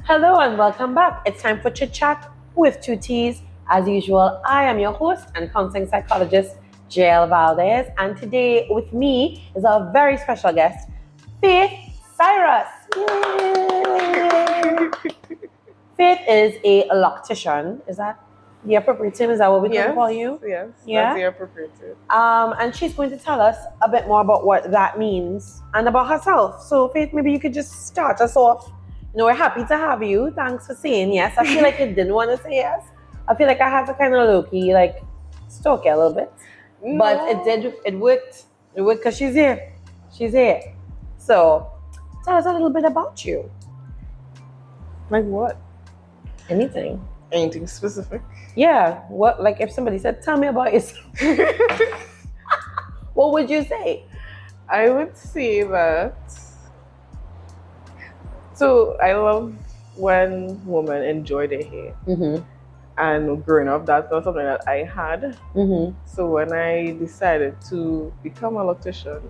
Hello and welcome back. It's time for Chit Chat with Two Teas. As usual, I am your host and counseling psychologist, JL Valdez. And today with me is our very special guest, Faith Cyrus. Yay! Faith is a loctician. Is that the appropriate term? Is that what we can call you? Yes, Yeah? that's the appropriate term. And she's going to tell us a bit more about what that means and about herself. So, Faith, maybe you could just start us off. You know, we're happy to have you. Thanks for saying yes. I feel like you didn't want to say yes. I feel like I had to kind of low-key, like, stalk you a little bit. No. But it worked. It worked because she's here. She's here. So, tell us a little bit about you. Like what? Anything. Anything specific? Yeah. What, like, if somebody said, tell me about yourself, what would you say? I would say that. So I love when women enjoy their hair. Mm-hmm. And growing up, that's not something that I had. Mm-hmm. So when I decided to become a loctician,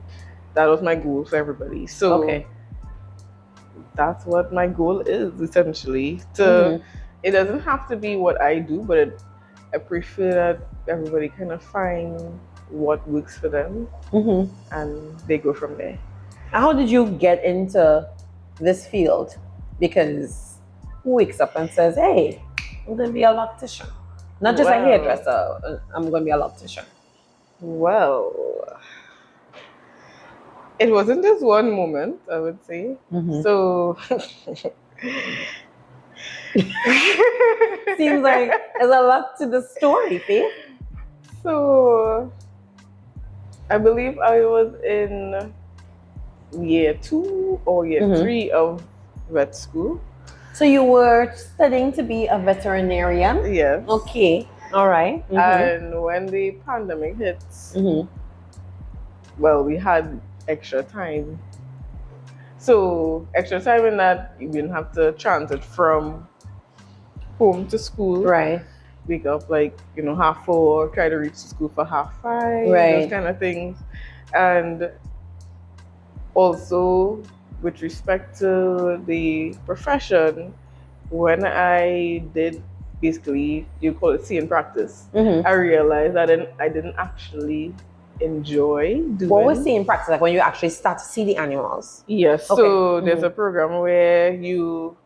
that was my goal for everybody. So Okay. that's what my goal is, essentially. It doesn't have to be what I do, but I prefer that everybody kind of find what works for them, and they go from there. How did you get into this field? Because who wakes up and says, hey, I'm going to be a loctician? Not just a hairdresser, I'm going to be a loctician. Well, it wasn't just one moment, I would say. So Seems like there's a lot to the story, Faith. So I believe I was in year 2 or year 3 of vet school. So you were studying to be a veterinarian? Yes. Okay. All right. And when the pandemic hit, well, we had extra time. So extra time in that you didn't have to transit from home to school. Right. Wake up like, 4:30, try to reach school for 5:30, Right. those kind of things. And also with respect to the profession, when I did basically, you call it see in practice, I realized that I didn't actually enjoy doing. What was see in practice, like when you actually start to see the animals? Yes. Okay. So there's a program where you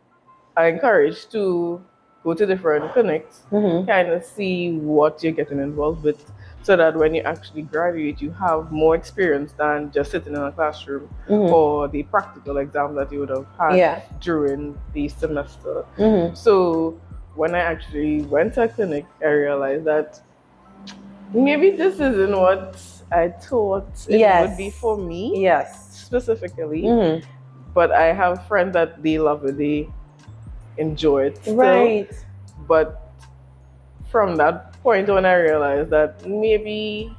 are encouraged to go to different clinics, kind of see what you're getting involved with, so that when you actually graduate, you have more experience than just sitting in a classroom or the practical exam that you would have had during the semester. So when I actually went to a clinic, I realized that maybe this isn't what I thought it would be for me. Yes. Specifically. But I have friends that they love it, they enjoy it still. Right. But from that point when I realized that maybe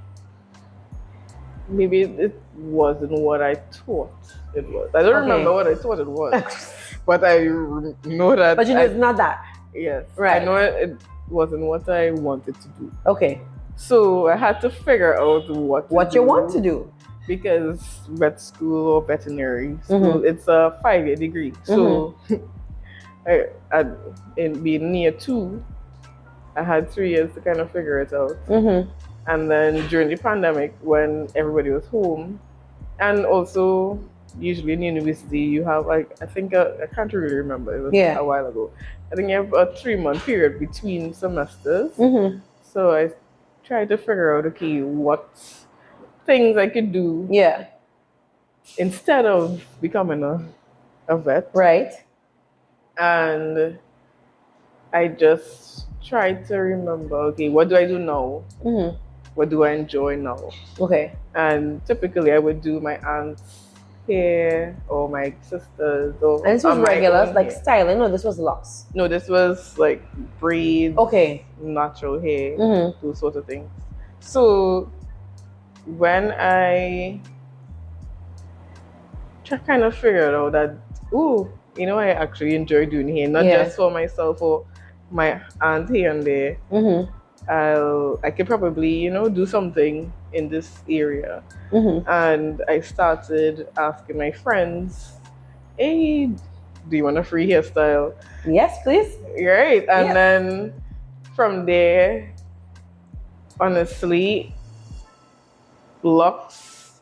it wasn't what I thought it was. I don't remember what I thought it was, but I know that. But you know, it's not that. Yes. Right. I know it wasn't what I wanted to do. Okay. So I had to figure out what you want to do. Because vet school or veterinary school, it's a 5-year degree. So in being near 2, I had 3 years to kind of figure it out. And then during the pandemic, when everybody was home, and also usually in university, you have like, I think, I can't really remember, it was a while ago. I think you have a 3-month period between semesters. So I tried to figure out, okay, what things I could do instead of becoming a vet. Right. And I just tried to remember, okay, what do I do now? What do I enjoy now? Okay. And typically I would do my aunt's hair or my sister's. And this was regular, like styling, or this was locks? No, this was like braids, natural hair, those sort of things. So when I kind of figured out that, I actually enjoy doing hair, not just for myself or my aunt here and there. I could probably, do something in this area. And I started asking my friends, hey, do you want a free hairstyle? Yes, please. Right. And Yeah. then from there, honestly, locks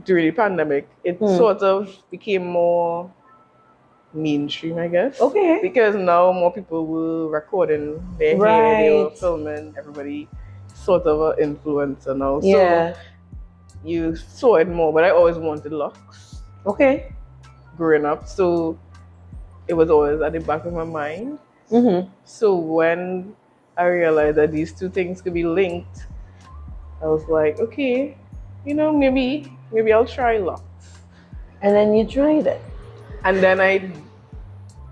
during the pandemic, it sort of became more mainstream, I guess. Okay. Because now more people were recording their hair, they were filming, everybody sort of an influencer now. Yeah. So you saw it more, but I always wanted locks. Okay. Growing up. So it was always at the back of my mind. So when I realized that these two things could be linked, I was like, okay, maybe I'll try locks. And then you tried it. And then I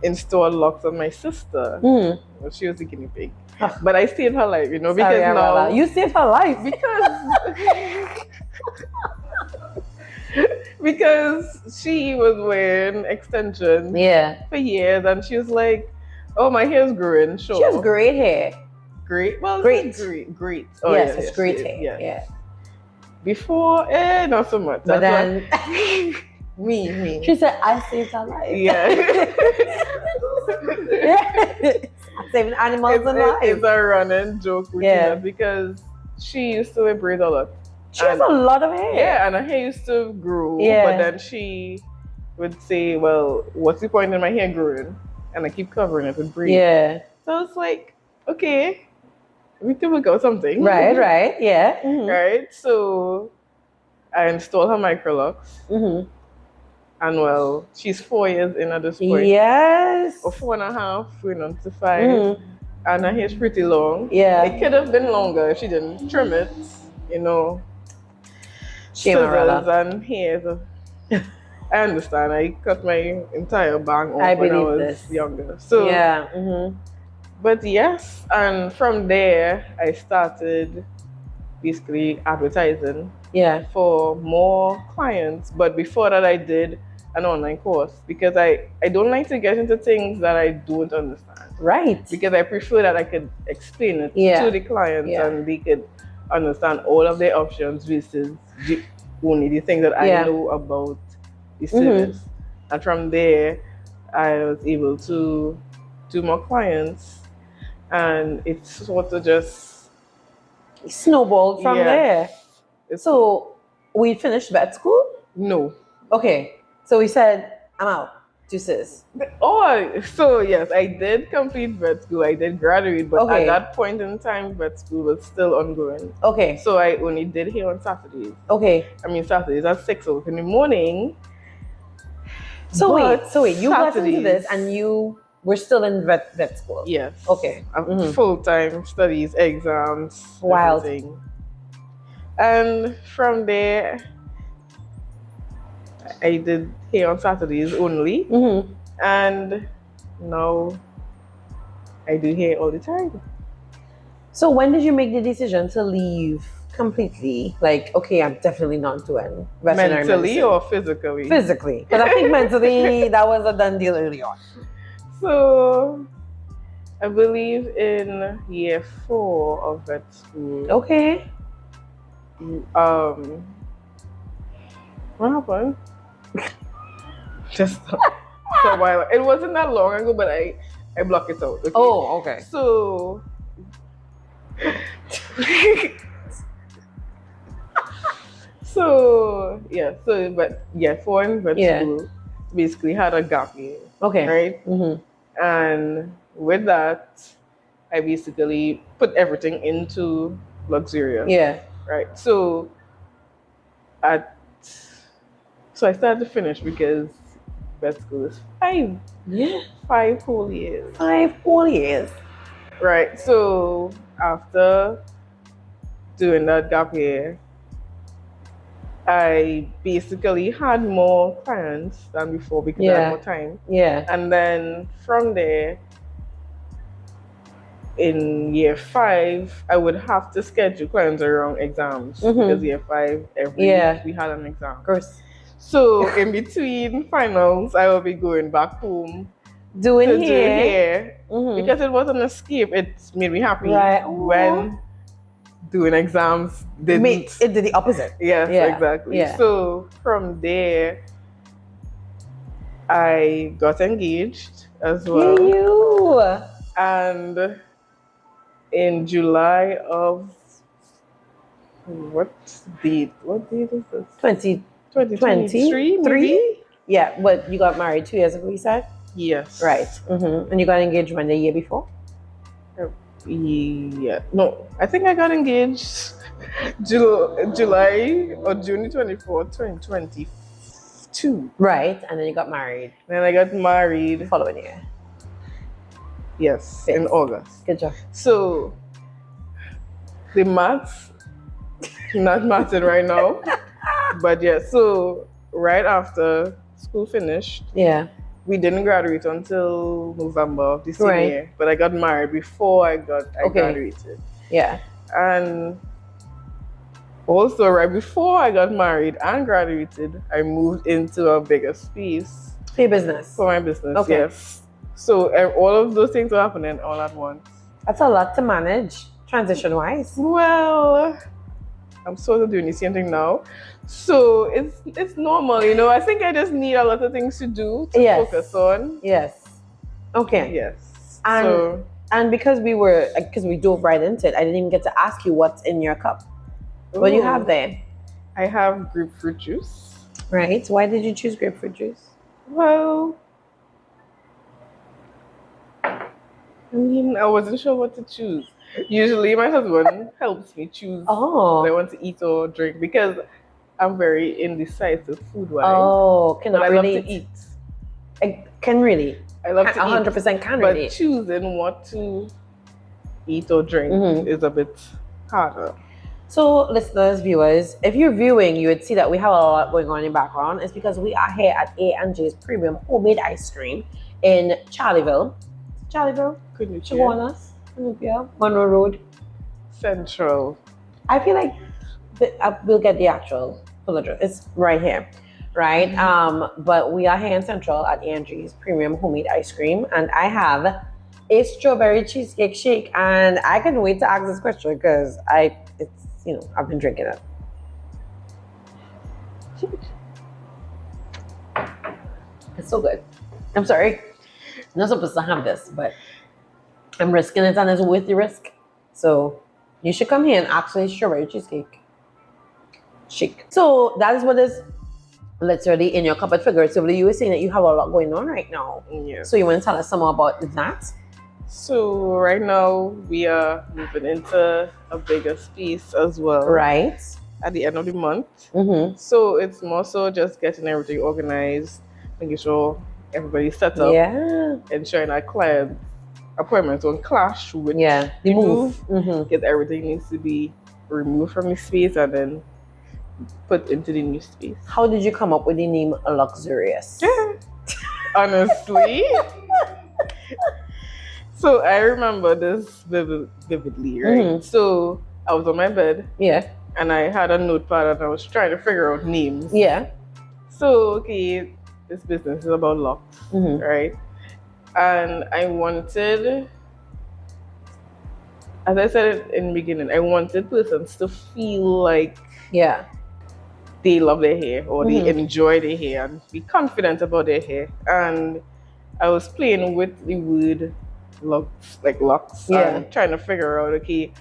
installed locks on my sister. Well, she was the guinea pig. But I saved her life, because now... You saved her life. Because she was wearing extensions for years, and she was like, oh, my hair's growing. Sure. She has great hair. Great? Well, great. Great. Oh, yes, it's great hair. Yes. Yeah. Before, not so much. But then... Me. She said, I saved her life. Yeah. Saving animals alive. It's a running joke with us because she used to wear braids a lot. She has a lot of hair. Yeah, and her hair used to grow. Yeah. But then she would say, well, what's the point in my hair growing? And I keep covering it with braids. Yeah. So I was like, okay, we can work out something. Right. Yeah. Right? So I installed her Microlocs. And well, she's 4 years in at this point. Yes. Or 4.5, we're on to 5. And her hair's pretty long. Yeah. It could have been longer if she didn't trim it, Scissors and hairs. I understand. I cut my entire bang off when I was younger. So yeah. But yes, and from there I started basically advertising for more clients. But before that I did an online course because I don't like to get into things that I don't understand. Right. Because I prefer that I could explain it to the clients and they could understand all of their options versus only the things that I know about the service. And from there, I was able to do more clients, and it's sort of just snowballed from there. So we finished vet school? No. Okay. So we said, I'm out. Deuces. Oh, so yes, I did complete vet school. I did graduate, but at that point in time, vet school was still ongoing. Okay. So I only did hair on Saturdays. Okay. I mean, Saturdays at 6 o'clock in the morning. So wait, you got into this and you were still in vet school? Yes. Okay. Full-time studies, exams, wild. Everything. And from there, I did hair on Saturdays only. And now I do hair all the time. So when did you make the decision to leave completely? Like, okay, I'm definitely not doing veterinary mentally medicine. Or physically? Physically. Because I think mentally, that was a done deal early on. So I believe in year 4 of vet school. Okay. What happened? Just a while. It wasn't that long ago, but I blocked it out. Okay? Oh, okay. So but yeah, 4 in vet school basically had a gap year. Okay. Right? And with that, I basically put everything into Locsurious. Yeah. Right. So I started to finish because vet school is 5. Yeah. 5 whole years. 5 whole years. Right. So after doing that gap year, I basically had more clients than before because I had more time. Yeah. And then from there, in year 5, I would have to schedule clients around exams because year 5, every week we had an exam. Of course. So in between finals, I will be going back home doing do hair because it was an escape. It made me happy when doing exams didn't. It did the opposite. Yes, exactly. Yeah. So from there, I got engaged as Hey, well. you. And in July of what date? What date is this? 2023, maybe? Yeah, but you got married 2 years ago, you said? Yes. Right. And you got engaged when the year before? Yeah. No, I think I got engaged July or June 24th, 2022. Right. And then you got married Then I got the married, following year. yes, Yes. in August. Good job. So the maths not mathing right now. But yeah, so right after school finished, Yeah. we didn't graduate until November of the same Right. year. But I got married before I Okay. graduated. Yeah. And also right before I got married and graduated, I moved into a bigger space For your business. for my business. Okay. Yes. So all of those things were happening all at once. That's a lot to manage, transition-wise. Well, I'm sort of doing the same thing now. So it's normal, you know. I think I just need a lot of things to do to Yes. focus on. Yes. Okay. Yes. And because we dove right into it, I didn't even get to ask you what's in your cup. What do you have there? I have grapefruit juice. Right. Why did you choose grapefruit juice? Well, I mean, I wasn't sure what to choose. Usually my husband helps me choose what I want to eat or drink because I'm very indecisive food-wise. Oh, but cannot I relate. love to eat. I can really. I love to eat. 100% can But relate. choosing what to eat or drink is a bit harder. So, listeners, viewers, if you're viewing, you would see that we have a lot going on in the background. It's because we are here at A&J's Premium Homemade Ice Cream in Charlieville. Couldn't you? Chaguanas, Monroe Road. Central. I feel like we'll get the actual full address. It's right here, right? But we are here in Central at A&J's Premium Homemade Ice Cream, and I have a strawberry cheesecake shake, and I can't wait to ask this question because I've been drinking it. It's so good. I'm sorry. I'm not supposed to have this, but I'm risking it and it's worth the risk. So you should come here and ask for a strawberry cheesecake shake. So that is what is literally in your cup. But figuratively, you were saying that you have a lot going on right now. Yeah. So you want to tell us some more about that? So right now we are moving into a bigger space as well. Right. At the end of the month. Mm-hmm. So it's more so just getting everything organized, making sure everybody's set up, ensuring our client appointments don't clash with the move. Because everything needs to be removed from the space and then put into the new space. How did you come up with the name Locsurious? Honestly. So I remember this vividly, right? So I was on my bed. Yeah. And I had a notepad and I was trying to figure out names. Yeah. So, okay, this business is about locks, right? And I wanted, as I said in the beginning, I wanted persons to feel like they love their hair or they enjoy their hair and be confident about their hair. And I was playing with the word locks, and trying to figure out, okay,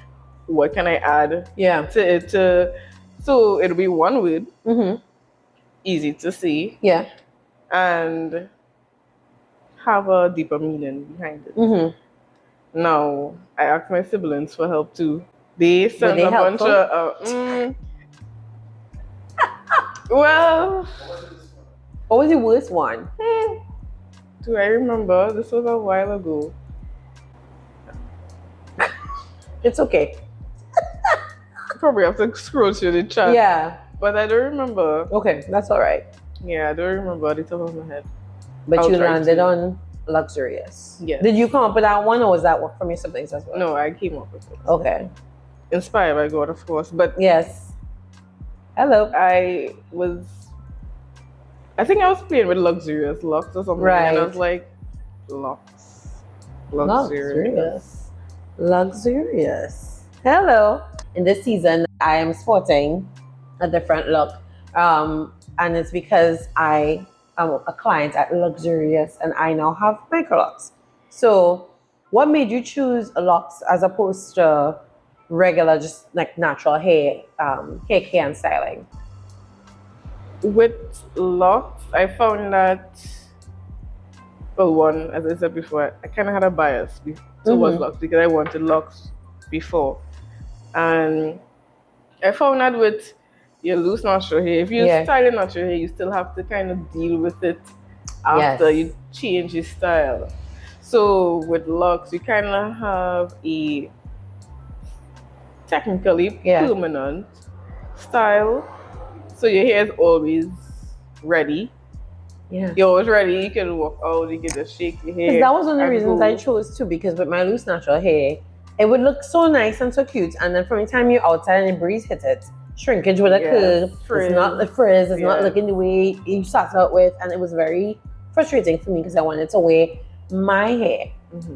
what can I add to it? So it'll be one word, easy to see, and have a deeper meaning behind it. Now, I asked my siblings for help too. They sent a bunch of well, what was the worst one? Do I remember? This was a while ago. It's okay. Probably have to scroll through the chat. Yeah. But I don't remember. Okay, that's all right. Yeah, I don't remember at the top of my head. But you landed on Locsurious. Yes. Did you come up with that one or was that one from your siblings as well? No, I came up with it. Okay. Inspired by God, of course. But yes. Hello. I think I was playing with Locsurious Locks or something. Right. And I was like, Locks. Locsurious. Locsurious. Hello. In this season, I am sporting a different look. And it's because I a client at Locsurious, and I now have Microlocs. So, what made you choose locks as opposed to regular, just like natural hair care and styling? With locks, I found that, well, one, as I said before, I kind of had a bias towards locks because I wanted locks before. And I found that with your loose natural hair, if you style your natural hair, you still have to kind of deal with it after you change your style. So with locks, you kind of have a technically permanent style. So your hair is always ready. Yeah. You're always ready. You can walk out, you can just shake your hair. That was one of the reasons I chose too, because with my loose natural hair, it would look so nice and so cute. And then from the time you're outside and the breeze hits it, shrinkage would occur. It's not the frizz, it's not looking the way you started out with. And it was very frustrating for me because I wanted to wear my hair,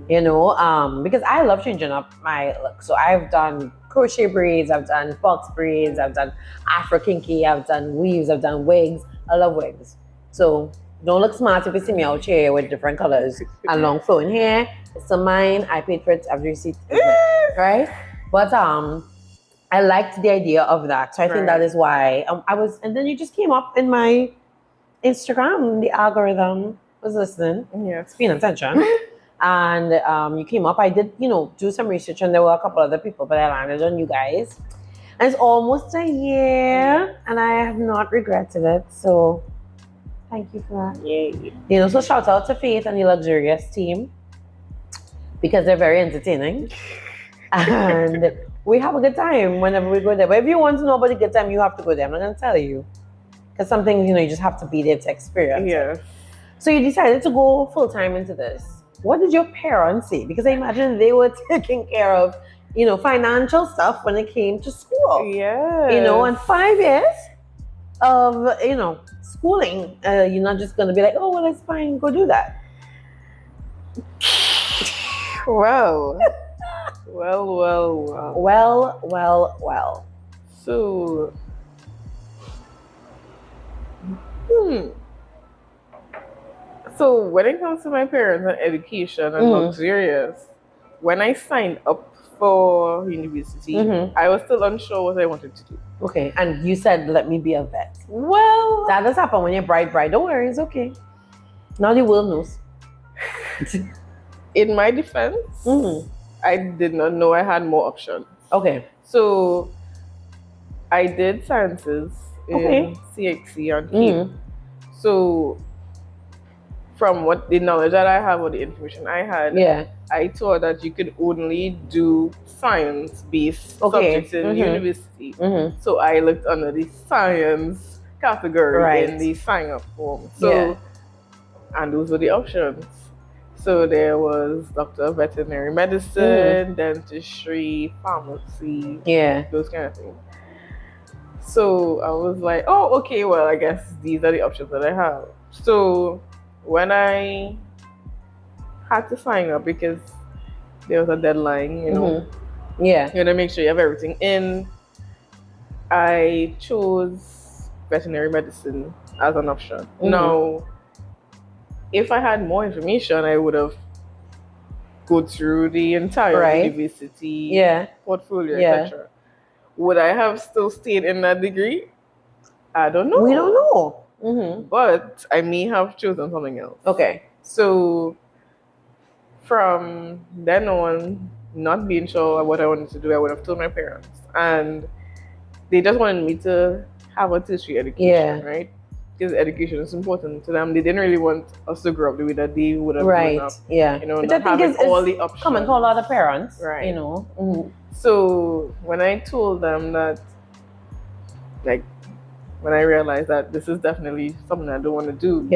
you know, because I love changing up my look. So I've done crochet braids, I've done box braids, I've done Afro kinky, I've done weaves, I've done wigs. I love wigs. So don't look smart if you see me out here with different colors and long flowing hair. It's mine. I paid for it after you see it, right? But I liked the idea of that. So I think that is why I was, and then you just came up in my Instagram, the algorithm was listening. It's paying attention. And you came up. I did, do some research, and there were a couple other people, but I landed on you guys. And it's almost a year, and I have not regretted it. So thank you for that. So shout out to Faith and the Locsurious team because they're very entertaining. And we have a good time whenever we go there. But if you want to know about a good time, you have to go there. I'm not going to tell you. Because some things, you just have to be there to experience it. So you decided to go full-time into this. What did your parents say? Because I imagine they were taking care of, financial stuff when it came to school. And 5 years of, schooling. You're not just going to be like, oh, well, it's fine. Go do that. Wow. Well. So, So when it comes to my parents and education and Locsurious, when I signed up for university, I was still unsure what I wanted to do. Okay, and you said, let me be a vet. Well, that does happen when you're bride. Don't worry, it's okay. Now the world knows. In my defense, I did not know I had more options. Okay. So I did sciences in CXC on Cape. So from what the knowledge that I have or the information I had, I thought that you could only do science-based subjects in university. So I looked under the science category in the sign-up form. So, and those were the options. So there was doctor of veterinary medicine, dentistry, pharmacy, those kind of things. So I was like, oh, okay, well, I guess these are the options that I have. So when I had to sign up because there was a deadline, you got to make sure you have everything in, I chose veterinary medicine as an option. Now, if I had more information, I would have go through the entire university portfolio, etc. Would I have still stayed in that degree? I don't know. We don't know. But I may have chosen something else. Okay. So from then on, not being sure what I wanted to do, I would have told my parents. And they just wanted me to have a tertiary education, right? Because education is important to them. They didn't really want us to grow up the way that they would have grown up. Which I think is all the options. Common to a lot of parents, right? So when I told them that, like, when I realized that this is definitely something I don't want to do,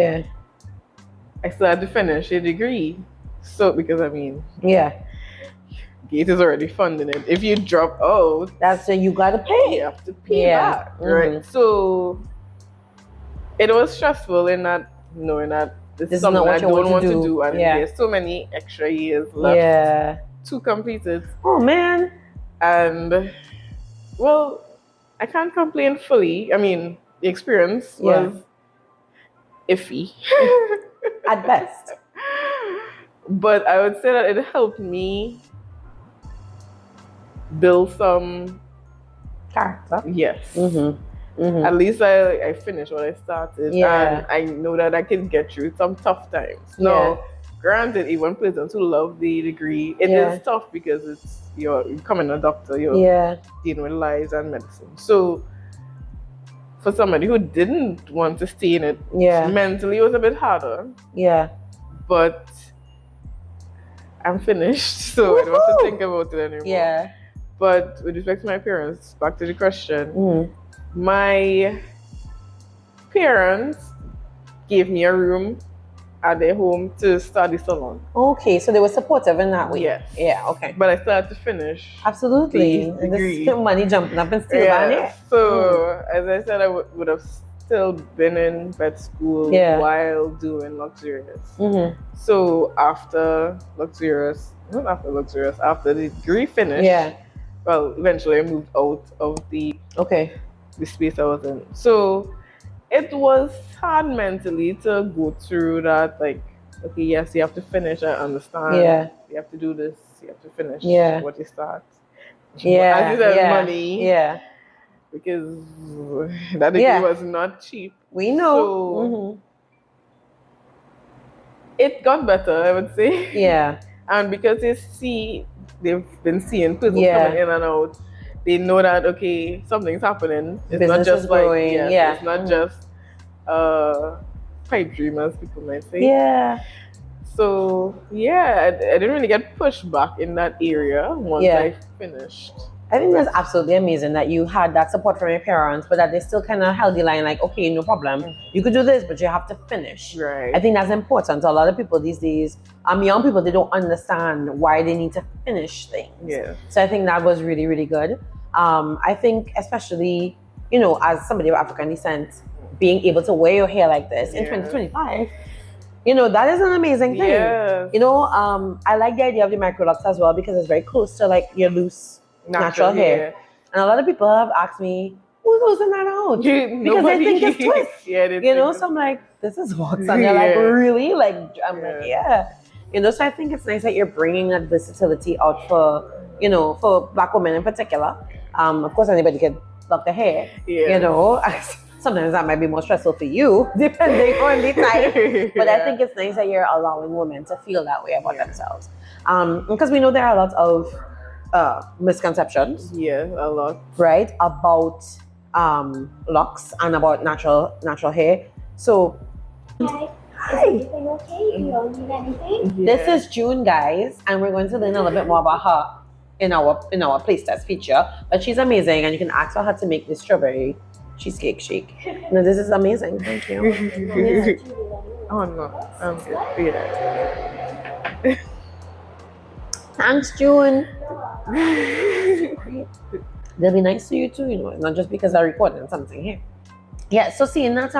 I still had to finish a degree. So because Gate is already funding it. If you drop out, that's you gotta pay. You have to pay back, right? So it was stressful in that knowing that this is something I don't want to do, and there's so many extra years left to complete it. Oh man! And well, I can't complain fully. I mean, the experience was iffy. At best. But I would say that it helped me build some Character. yes. Mm-hmm. At least I finished what I started, Yeah. and I know that I can get through some tough times. Yeah. Now, granted, even persons who love the degree, it is tough because you're becoming a doctor, you're dealing with lives and medicine. So, for somebody who didn't want to stay in it, mentally it was a bit harder. Yeah. But I'm finished, so I don't have to think about it anymore. Yeah. But with respect to my parents, back to the question, my parents gave me a room at their home to start the salon. Okay, so they were supportive in that way. Yes. Yeah, okay. But I still had to finish. Absolutely. The degree. This money jumping up and still down here. So, as I said, I would have still been in vet school while doing Locsurious. So, after the degree finished, well, eventually I moved out of the space I was in. So, it was hard mentally to go through that, like, okay, yes, you have to finish, I understand. Yeah. You have to do this, you have to finish what you start. Yeah. As you said, money. Yeah. Because that degree was not cheap. We know. So it got better, I would say. Yeah. And because they've been seeing people coming in and out, they know that, okay, something's happening. It's Business not just is like, growing. it's not just pipe dream, as people might say. Yeah. So, I didn't really get pushed back in that area once I finished. I think that's absolutely amazing that you had that support from your parents, but that they still kind of held the line like, okay, no problem. You could do this, but you have to finish. Right. I think that's important. A lot of people these days, young people, they don't understand why they need to finish things. Yeah. So I think that was really, really good. I think especially, as somebody of African descent, being able to wear your hair like this in 2025, that is an amazing thing. Yes. I like the idea of the Microlocs as well because it's very close to like your loose natural hair. And a lot of people have asked me, who's losing that out? Because they think it's twist. So I'm like, this is wax. And they're like, really? Like, I'm like, so I think it's nice that you're bringing that versatility out for Black women in particular. Of course, anybody can lock their hair, Sometimes that might be more stressful for you, depending on the type. But I think it's nice that you're allowing women to feel that way about themselves. Because we know there are a lot of misconceptions. Yeah, a lot. Right? About locks and about natural hair. So, hi. Is everything okay? You don't need anything? This is June, guys, and we're going to learn a little bit more about her in our place test feature. But she's amazing, and you can ask for her to make this strawberry cheesecake shake. No, this is amazing. Thank you. Oh no, I'm good. Yeah. Thanks, June. They'll be nice to you too, not just because I'm recording something here. Yeah, so seeing that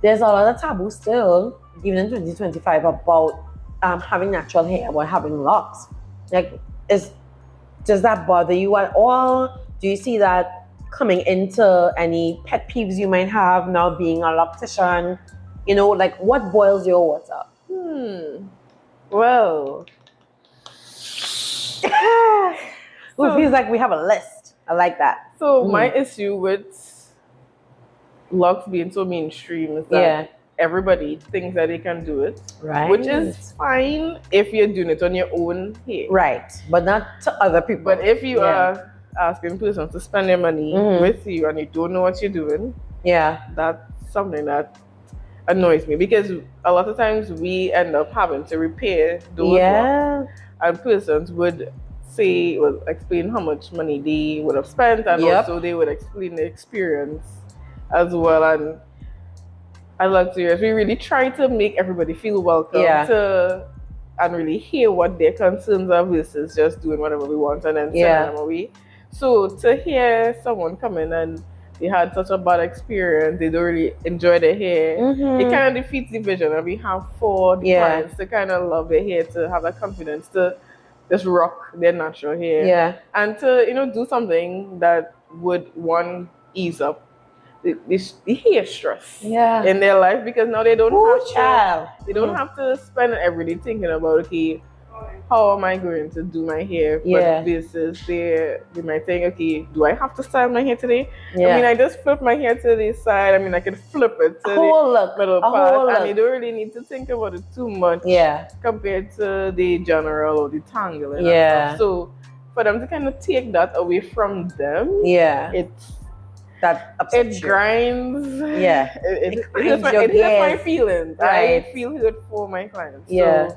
there's a lot of taboo still, even in 2025, about having natural hair, about having locks. Like, does that bother you at all? Do you see that coming into any pet peeves you might have now being a loctician? Like, what boils your water? Well, It feels like we have a list. I like that. So my issue with locks being so mainstream is that everybody thinks that they can do it, right? Which is fine if you're doing it on your own hair, right? But not to other people. But if you are asking persons to spend their money with you and you don't know what you're doing, that's something that annoys me, because a lot of times we end up having to repair those locks, and persons would explain how much money they would have spent, and also they would explain the experience as well. And I Locsurious, we really try to make everybody feel welcome and really hear what their concerns are versus just doing whatever we want and then sending them away. So to hear someone come in and they had such a bad experience, they don't really enjoy their hair, it kind of defeats the vision that we have for the clients to kind of love their hair, to have that confidence to just rock their natural hair, and to do something that would, one, ease up the hair stress Yeah. in their life, because now they don't Child. have to spend every day thinking about, okay, how am I going to do my hair? Yeah. But versus they might think, okay, do I have to style my hair today? Yeah. I mean, I just flip my hair to the side. I mean, I can flip it to whole the look. middle A part, whole and look. you don't really need to think about it too much. Yeah. Compared to the general or the tangle and Yeah. stuff. So for them to kind of take that away from them, Yeah. it's That upsets it you. grinds. Yeah. It grinds hurts your my gears. feelings. Right. I feel hurt for my clients. Yeah. So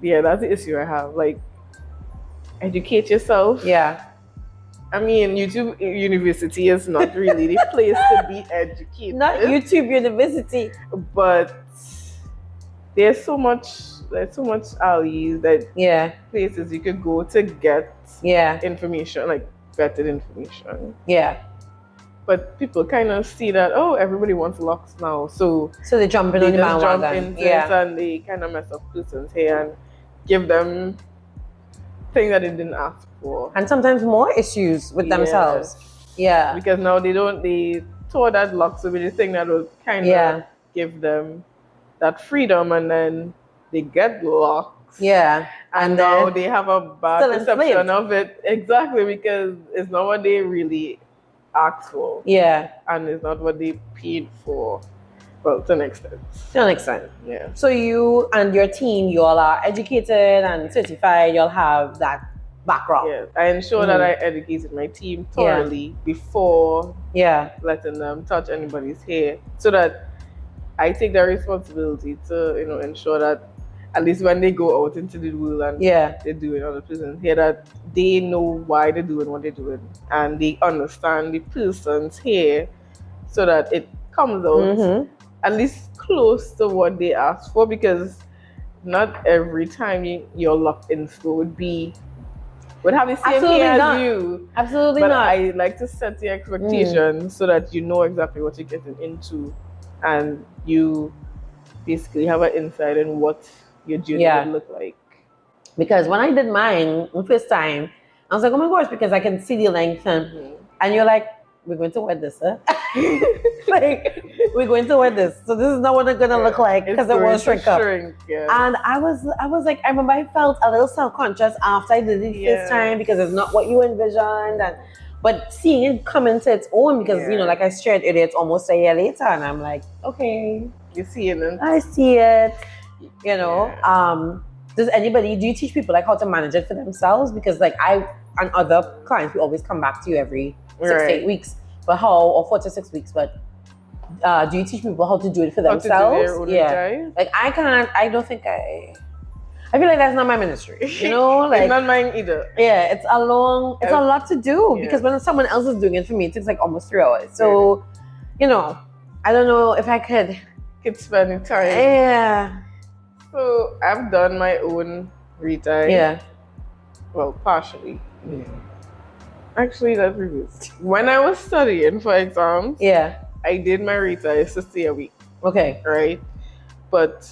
yeah, that's the issue I have. Like, educate yourself. Yeah. I mean, YouTube University is not really the place to be educated. Not YouTube University. But there's so much alleys that Yeah. places you could go to get Yeah. information, like vetted information. Yeah. But people kind of see that, oh, everybody wants locks now, so So they jump in they on the just jump bandwagon. into it and they kind of mess up person's hair and give them things that they didn't ask for. And sometimes more issues with themselves. Yeah. Because now they thought that locks would be the thing that would kind of give them that freedom, and then they get locks. Yeah. And now they have a bad still perception enslaved. of it. Exactly, because it's not what they really asked for. Yeah. And it's not what they paid for. Well, to an extent. To an extent. Yeah. So you and your team, you all are educated and certified. You'll have that background. Yeah. I ensure that I educated my team thoroughly before letting them touch anybody's hair, so that I take the responsibility to, ensure that at least when they go out into the world and they're doing other person's hair, that they know why they're doing what they're doing and they understand the person's hair, so that it comes out at least close to what they asked for, because not every time you're locked in store would have the same hair as you. Absolutely but not. I like to set the expectations so that you know exactly what you're getting into, and you basically have an insight in what your journey would look like. Because when I did mine the first time, I was like, oh my gosh, because I can see the length, and you're like, we're going to wear this, huh? Like, we're going to wear this. So this is not what it's going to look like, because it will shrink up. And I was like, I remember I felt a little self-conscious after I did it the first time, because it's not what you envisioned. But seeing it come into its own, because, like I shared earlier, it's almost a year later, and I'm like, okay. You see it. I see it. Do you teach people like how to manage it for themselves? Because like I and other clients, we always come back to you every 6 to 8 weeks, or 4 to 6 weeks. But do you teach people how to do it for themselves? Like I don't think I feel like that's not my ministry. Like it's not mine either. Yeah, it's a lot to do, because when someone else is doing it for me, it takes like almost 3 hours. So, I don't know if I could spend the time. Yeah. So I've done my own retie. Yeah. Well, partially. Actually, that's reversed. When I was studying for exams, I did my retie 60 a week. Okay. Right? But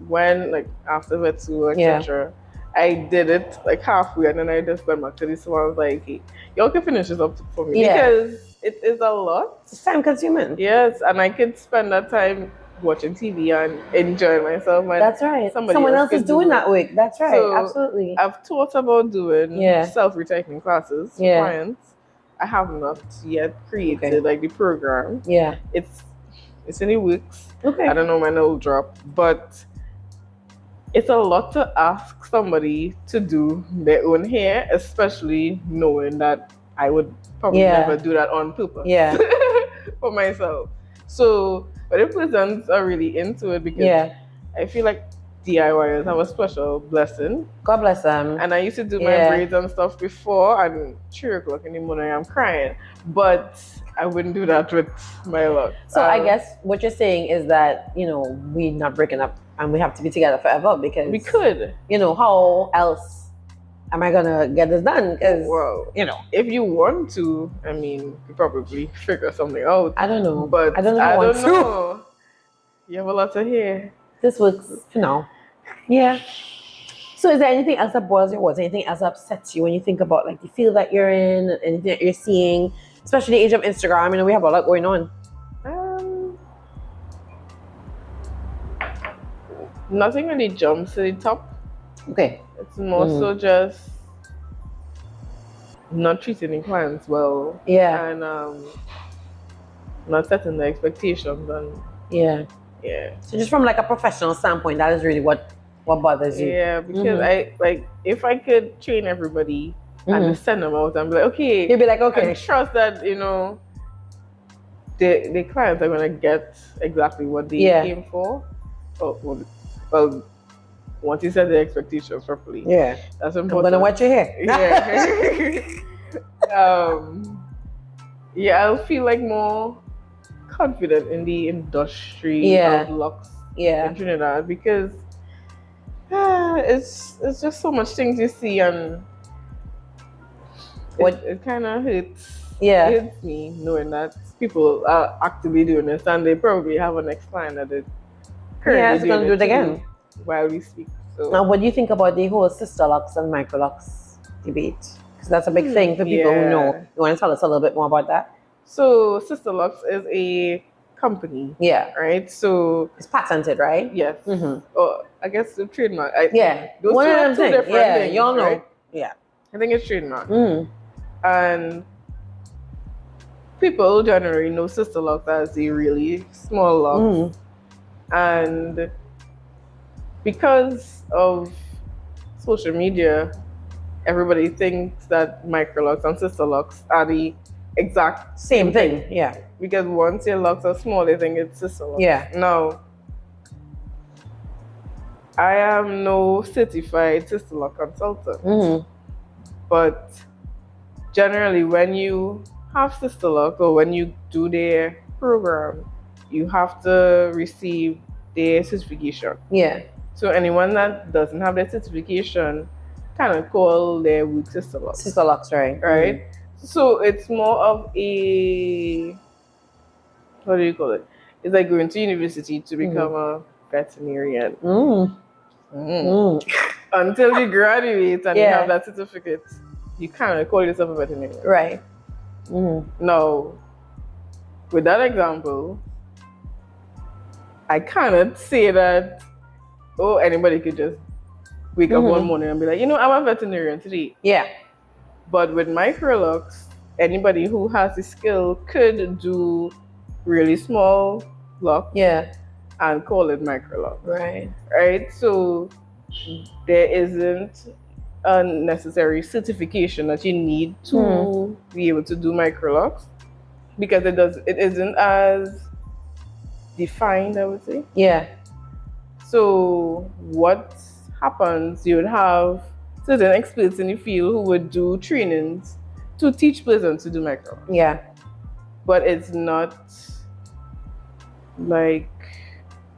when, like, after vet school, etc., I did it like halfway, and then I just went back to this one. I was like, hey, y'all can finish this up for me. Because it is a lot. It's time consuming. Yes, and I could spend that time watching TV and enjoying myself. That's right. Someone else is doing that week. That's right. So absolutely. I've thought about doing self-recycling classes for clients. I have not yet created like the program. Yeah. It's in the works. Okay. I don't know when it'll drop, but it's a lot to ask somebody to do their own hair, especially knowing that I would probably never do that on purpose for myself. So, but the persons are really into it, because I feel like DIYers have a special blessing. God bless them. And I used to do my braids and stuff before, and 3 o'clock in the morning I'm crying. But I wouldn't do that with my luck. So I guess what you're saying is that, we're not breaking up and we have to be together forever, because we could. How else am I gonna get this done? Because if you want to, I mean, you probably figure something out. I don't know, but I don't know. You have a lot to hear. This works for now. Yeah. So is there anything else that boils your words? Anything else that upsets you when you think about like the field that you're in, anything that you're seeing? especially the age of Instagram. You know, we have a lot going on. Nothing really jumps to the top. Okay. It's more so just not treating the clients well. Yeah. And not setting the expectations and Yeah. So just from like a professional standpoint, that is really what bothers you. Yeah, because I like if I could train everybody and just send them out and be like, okay, You'd be like, okay, and trust that, you know, the clients are gonna get exactly what they came for. Oh, well, once you set the expectations properly. Yeah. That's important. I'm gonna watch your hair. Yeah. I'll feel like more confident in the industry of locks in Trinidad because it's just so much things you see and it kind of hurts. Yeah. It hurts me knowing that people are actively doing this and they probably have a next client that is currently going to do it again while we speak. So now, what do you think about the whole sister locks and microlocs debate? Because that's a big thing for people who know. You want to tell us a little bit more about that? So Sister Locks is a company. Yeah. Right? So it's patented, right? Yes. Oh, I guess the trademark. Those one are two different things. You all know. Right? Yeah. I think it's trademark. And people generally know Sister Locks as the really small locks. And because of social media, everybody thinks that Microlocs and Sister Locks are the exact same thing. Yeah. Because once your locks are small, they think it's Sister Locks. Yeah. No. I am no certified Sister Lock consultant. But generally, when you have Sister Lock or when you do their program, you have to receive their certification. Yeah. So anyone that doesn't have their certification kind of call their weak Sister Locks. Sister Locks, right? Right? So it's more of a, what do you call it? It's like going to university to become a veterinarian. Until you graduate and you have that certificate, you kind of call yourself a veterinarian. Right. Now, with that example, I cannot say that, anybody could just wake up one morning and be like, you know, I'm a veterinarian today. Yeah. But with Microlocs, anybody who has the skill could do really small locks and call it Microlocs. Right. Right? So there isn't a necessary certification that you need to be able to do Microlocs because it isn't as defined, I would say. Yeah. So what happens, you would have certain experts in the field who would do trainings to teach persons to do Microlocs. Yeah. But it's not like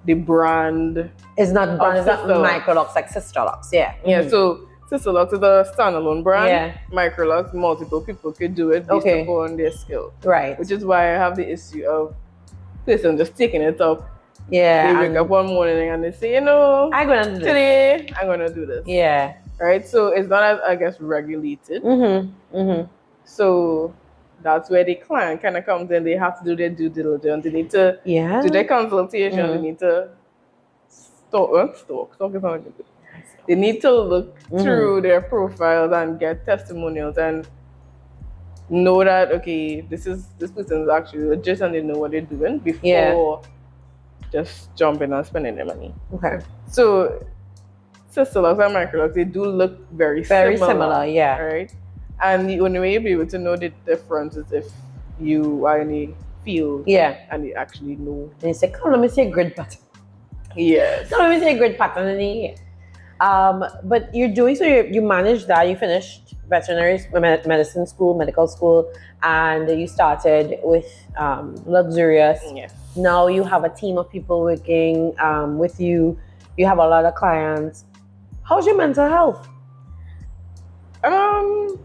the brand. It's not Microlocs, like Sister Locks. Yeah. Yeah, so Sister Locks is a standalone brand. Yeah. Microlocs, multiple people could do it based upon their skill. Right. Which is why I have the issue of person just taking it up. Yeah. They wake up one morning and they say, you know, I'm gonna do today I'm gonna do this. Yeah. Right? So it's not as, I guess, regulated. So that's where the client kind of comes in. They have to do their due diligence. They need to do their consultation. They need to they need to look through their profiles and get testimonials and know that, okay, this person is actually legit and they know what they're doing before just jumping and spending their money. Okay. So Sister Locks and Microlocs, they do look very similar. Yeah. Right? And the only way you'll be able to know the difference is if you are in the field and you actually know. And you say, come, let me see a grid pattern. Yes. Come, let me see a grid pattern in the but you're doing, so you managed that, you finished veterinary medicine school, medical school, and you started with Locsurious. Yes. Now you have a team of people working with you. You have a lot of clients. How's your mental health? And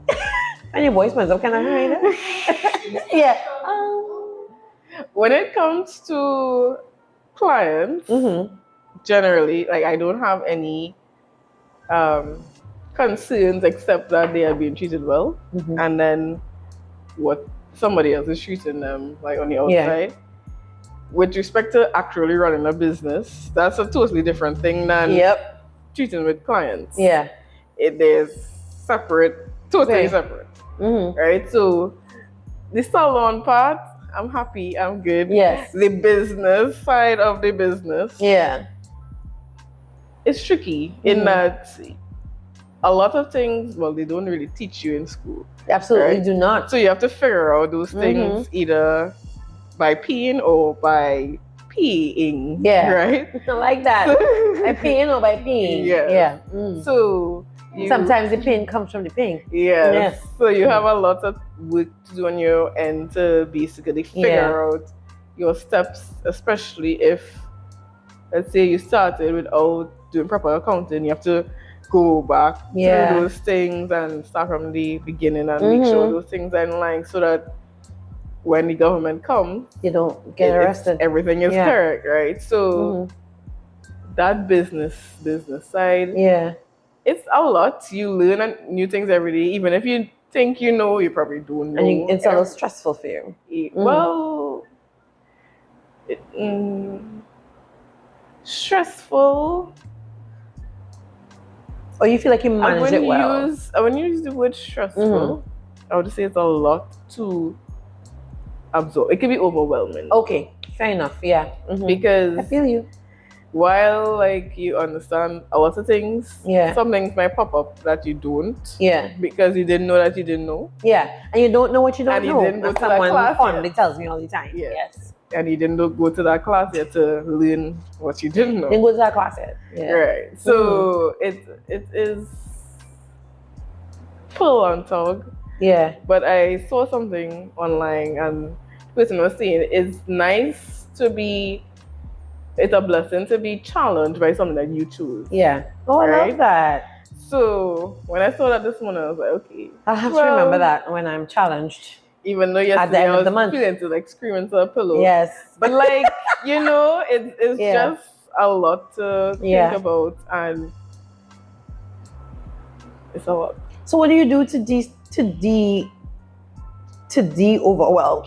your voice went up kind of high. Yeah. When it comes to clients, generally, like, I don't have any concerns except that they are being treated well. And then what somebody else is treating them like on the Yeah. outside. With respect to actually running a business, that's a totally different thing than Yep. treating with clients. Yeah. It is separate, totally Right. separate, Mm-hmm. right? So the salon part, I'm happy, I'm good. Yes. The business side of the business, Yeah. it's tricky in that a lot of things, well, they don't really teach you in school. Absolutely Right? do not. So you have to figure out those things either by peeing or by peeing. Yeah. Right? I like that. By peeing or by peeing. Yes. Yeah. Mm. So Sometimes the pain comes from the pain. Yes. Yes. So you have a lot of work to do on your end to basically figure out your steps, especially if, let's say, you started without doing proper accounting. You have to go back through those things and start from the beginning and make sure those things are in line so that when the government comes, you don't get arrested. Everything is correct, right? So that business side, it's a lot. You learn new things every day. Even if you think you know, you probably don't know. And it's a little stressful for you. Well, stressful. Or you feel like you manage it well? When you use the word stressful, I would say it's a lot to absorb. It can be overwhelming. Okay, fair enough. Yeah. Because I feel you. While like you understand a lot of things, some things might pop up that you don't. Yeah. Because you didn't know that you didn't know. Yeah. And you don't know what you don't know. You didn't go to that someone class fondly tells me all the time. Yes. And you didn't go to that class yet to learn what you didn't know. Didn't go to that class yet. Yeah. Right. So it is pull on tug. Yeah. But I saw something online and the person was saying it's nice to be, it's a blessing to be challenged by something that you choose. Yeah. Oh, I love that. So when I saw that this morning, I was like, okay. I'll have to remember that when I'm challenged. Even though yesterday I was feeling to like scream into a pillow. Yes. But like, you know, it's just a lot to think about and it's a lot. So what do you do to de-overwhelm?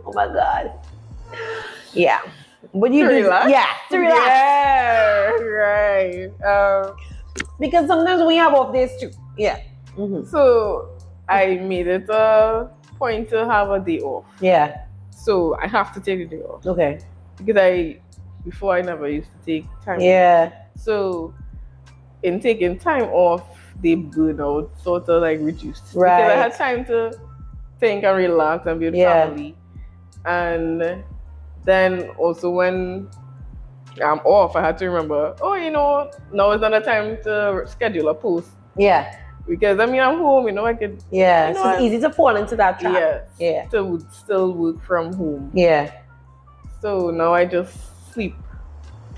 Oh my God. Yeah. What do you do? Relax? Yeah, to relax. Yeah, right. Because sometimes we have off days too. Yeah. So I made it a point to have a day off. Yeah. So I have to take a day off. Okay. Because before I never used to take time off. So in taking time off, the burnout sort of like reduced. Right. Because I had time to think and relax and be with family. And then also when I'm off, I had to remember, now is not the time to schedule a post. Yeah. Because I'm home, I could. Yeah, so it's easy to fall into that trap. Yeah. To still work from home. Yeah. So now I just sleep.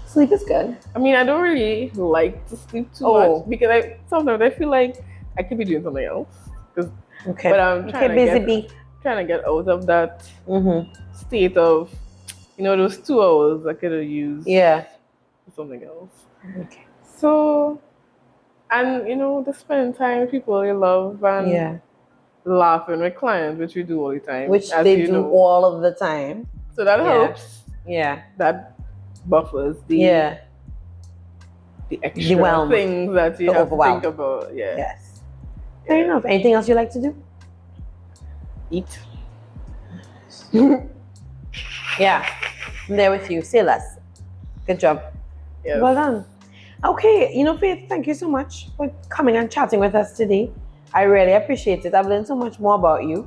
Sleep is good. I mean, I don't really like to sleep too much because sometimes I feel like I could be doing something else. But I'm trying to get out of that state of, those 2 hours I could have used for something else. Okay. So, and just spending time with people you love and laughing with clients, which we do all the time. Which they do all of the time. So that helps. Yeah. That buffers the extra things that you have to think about. Yeah. Yes. Fair enough. Anything else you like to do? Eat. Yeah. I'm there with you. Say less. Good job. Yes. Well done. Okay, Faith, thank you so much for coming and chatting with us today. I really appreciate it. I've learned so much more about you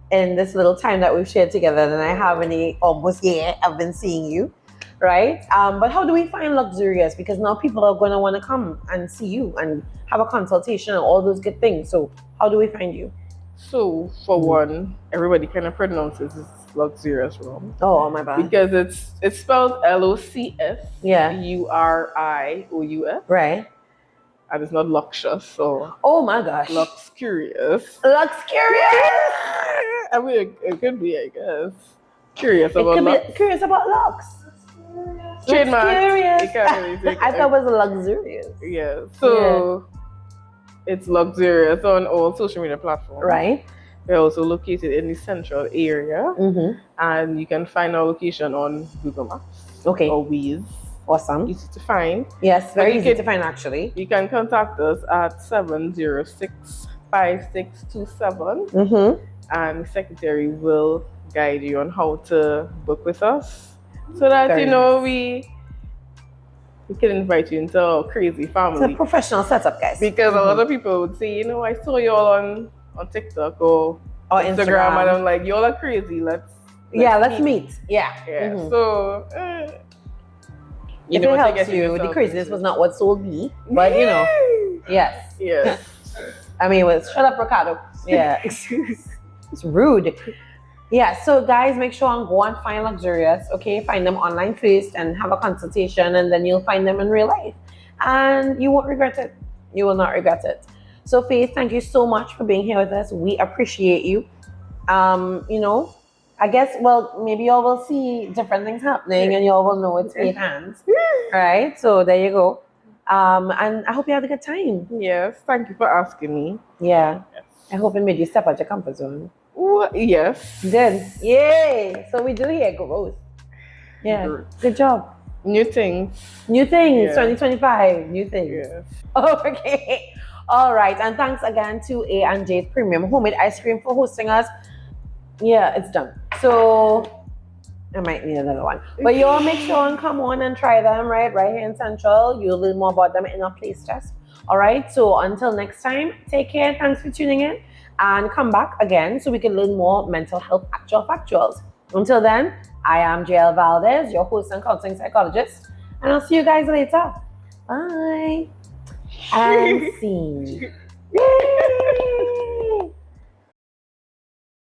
in this little time that we've shared together than I have in almost year I've been seeing you, right? But how do we find Locsurious? Because now people are going to want to come and see you and have a consultation and all those good things. So how do we find you? So for one, everybody kind of pronounces it Locsurious wrong. Oh my bad. Because it's spelled Locsurious. Right. And it's not Locsurious, so oh my gosh. Locsurious. I mean it could be, I guess. Curious about Lux. Curious about Lux. Trademark. I thought it was Locsurious. Yeah. So it's Locsurious on all social media platforms. Right. We're also located in the central area, Mm-hmm. and you can find our location on Google Maps. Okay. Or Waze. Awesome. Easy to find. Yes, very you easy can- to find actually. You can contact us at 706-5627, Mm-hmm. and the secretary will guide you on how to book with us, so that Very we can invite you into our crazy It's a family. professional setup, guys. Because a lot of people would say, I saw you all on TikTok or Instagram. and I'm like, y'all are crazy. Let's meet. Yeah. Yeah. Mhm. So If it helps you, the craziness was not what sold me, but yes. Yes. I mean, it was shut up, Ricardo. Yeah. It's rude. Yeah, so guys, make sure and go and find Locsurious, okay? Find them online first and have a consultation, and then you'll find them in real life. And you won't regret it. You will not regret it. So Faith, thank you so much for being here with us. We appreciate you. I guess, maybe y'all will see different things happening and y'all will know it's Faith hands. Right? So there you go. And I hope you had a good time. Yes. Thank you for asking me. Yeah. Yes. I hope it made you step out your comfort zone. Yes. Good. Yay. So we do here growth. Yeah. Growth. Good job. New things. New things. Yeah. 2025. New things. Yes. Okay. All right. And thanks again to A&J's Premium Homemade Ice Cream for hosting us. Yeah, it's done. So I might need another one. But you all make sure and come on and try them, right here in Central. You'll learn more about them in our place test. All right. So until next time, take care. Thanks for tuning in. And come back again so we can learn more mental health factuals. Until then, I am JL Valdez, your host and counseling psychologist. And I'll see you guys later. Bye. And scene. Yay!